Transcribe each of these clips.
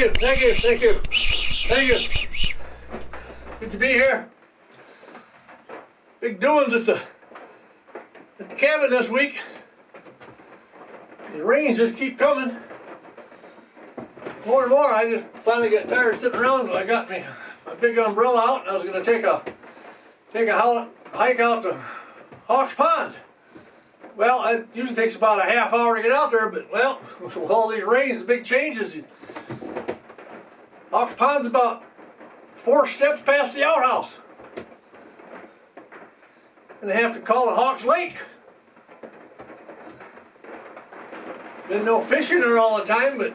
you, thank you, thank you, thank you. Good to be here. Big doings at the cabin this week. The rains just keep coming. More and more, I just finally got tired of sitting around, so I got me a big umbrella out, and I was going to take a hike out to Hawks Pond. Well, it usually takes about a half hour to get out there, but well, with all these rains, big changes. Hawks Pond's about 4 steps past the outhouse. And they have to call it Hawks Lake. Been no fishing there all the time, but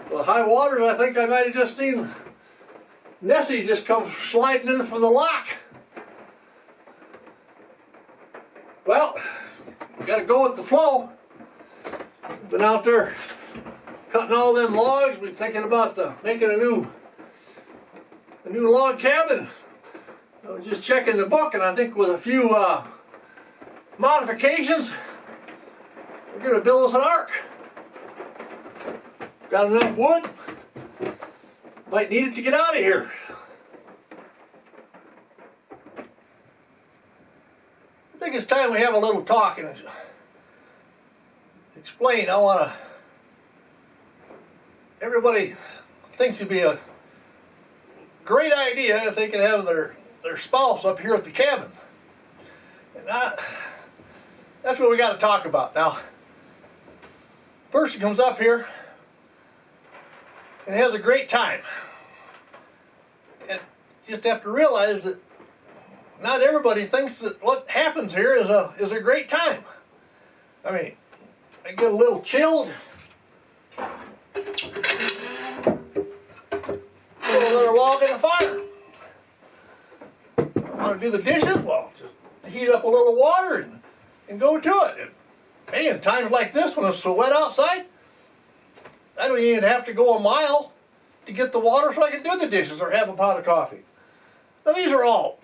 for the high waters, I think I might have just seen Nessie just come sliding in from the lock. Well, got to go with the flow. Been out there cutting all them logs. We're thinking about making a new log cabin. I was just checking the book, and I think with a few modifications, we're going to build us an ark. Got enough wood. Might need it to get out of here. I think it's time we have a little talk and explain. Everybody thinks it'd be a great idea if they could have their spouse up here at the cabin. And that's what we got to talk about. Now, person comes up here and has a great time. And you just have to realize that not everybody thinks that what happens here is a great time. I mean, I get a little chilled. Put another log in the fire. I want to do the dishes? Well, just heat up a little water and go to it. And, hey, in times like this when it's so wet outside, I don't even have to go a mile to get the water so I can do the dishes or have a pot of coffee. Now these are all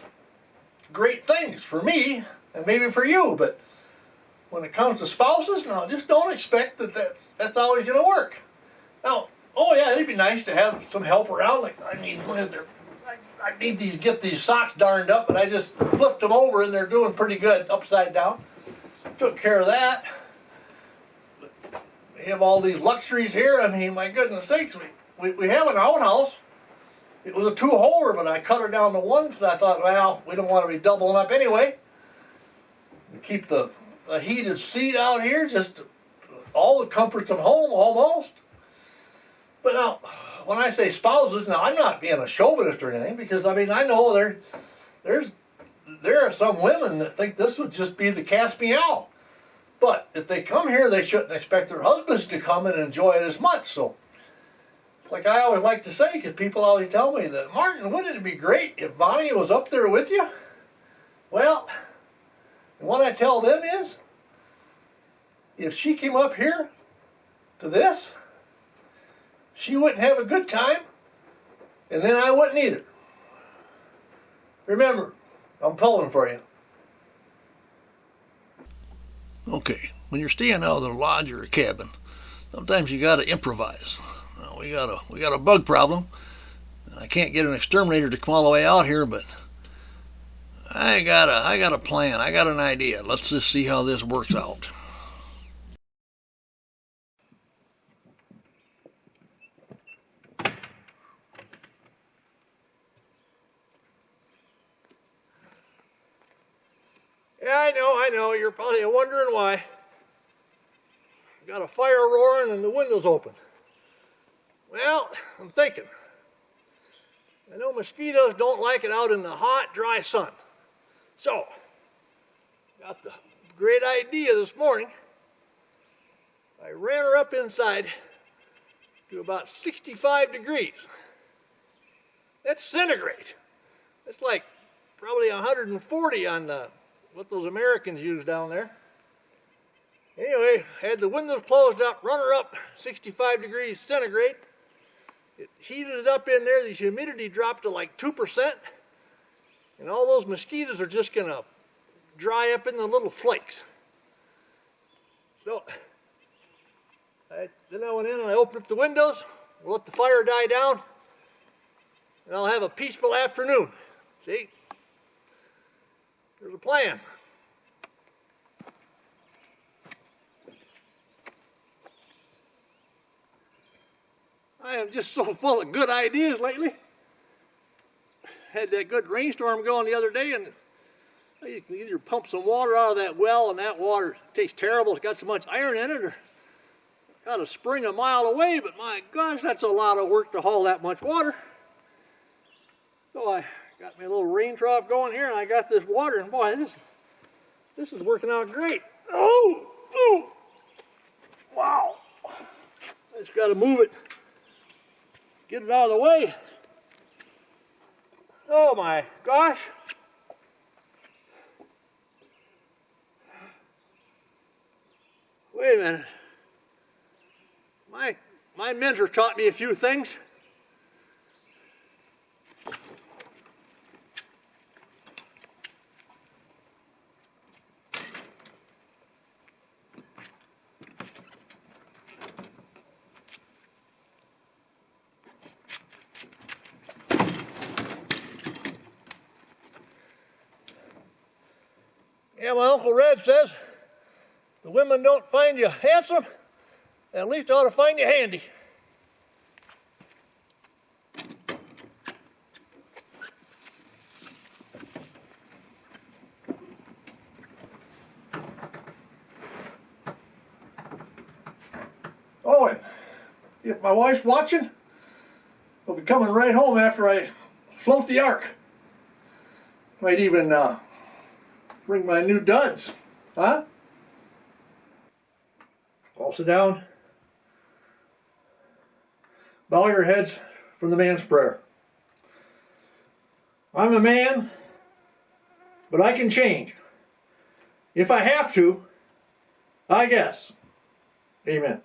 great things for me and maybe for you, but when it comes to spouses, now just don't expect that's always going to work. Now, oh yeah, it'd be nice to have some help around. Like, I mean, I need to get these socks darned up, and I just flipped them over and they're doing pretty good upside down. Took care of that. We have all these luxuries here. I mean, my goodness sakes, we have an outhouse. It was a 2-holer, but I cut her down to 1 because I thought, well, we don't want to be doubling up anyway. We keep the heated seat out here, just all the comforts of home almost. But now, when I say spouses, now I'm not being a chauvinist or anything, because I mean, I know there are some women that think this would just be the cat's meow. But if they come here, they shouldn't expect their husbands to come and enjoy it as much. So, like I always like to say, because people always tell me that, Martin, wouldn't it be great if Bonnie was up there with you? Well, what I tell them is, if she came up here to this, she wouldn't have a good time, and then I wouldn't either. Remember, I'm pulling for you. Okay, when you're staying out of the lodge or a cabin, sometimes you gotta improvise. Now, we got a bug problem. I can't get an exterminator to come all the way out here, but I got a plan. I got an idea. Let's just see how this works out. Yeah, I know. You're probably wondering why. Got a fire roaring and the window's open. Well, I'm thinking. I know mosquitoes don't like it out in the hot, dry sun. So, got the great idea this morning. I ran her up inside to about 65 degrees. That's centigrade. That's like probably 140 on what those Americans use down there. Anyway, had the windows closed up, run her up 65 degrees centigrade. It heated it up in there. The humidity dropped to like 2%. And all those mosquitoes are just going to dry up in the little flakes. So, then I went in and I opened up the windows, We'll let the fire die down, and I'll have a peaceful afternoon. See? There's a plan. I am just so full of good ideas lately. Had that good rainstorm going the other day, and you can either pump some water out of that well, and that water tastes terrible. It's got so much iron in it, or got a spring a mile away, but my gosh, that's a lot of work to haul that much water. So I got me a little rain trough going here, and I got this water, and boy, this is working out great. Oh, wow. I just got to move it. Get it out of the way. Oh my gosh. Wait a minute. My mentor taught me a few things. Yeah, my Uncle Red says, the women don't find you handsome, at least they ought to find you handy. Oh, and if my wife's watching, I'll be coming right home after I float the ark. Might even bring my new duds, huh? All sit down. Bow your heads for the man's prayer. I'm a man, but I can change. If I have to, I guess. Amen.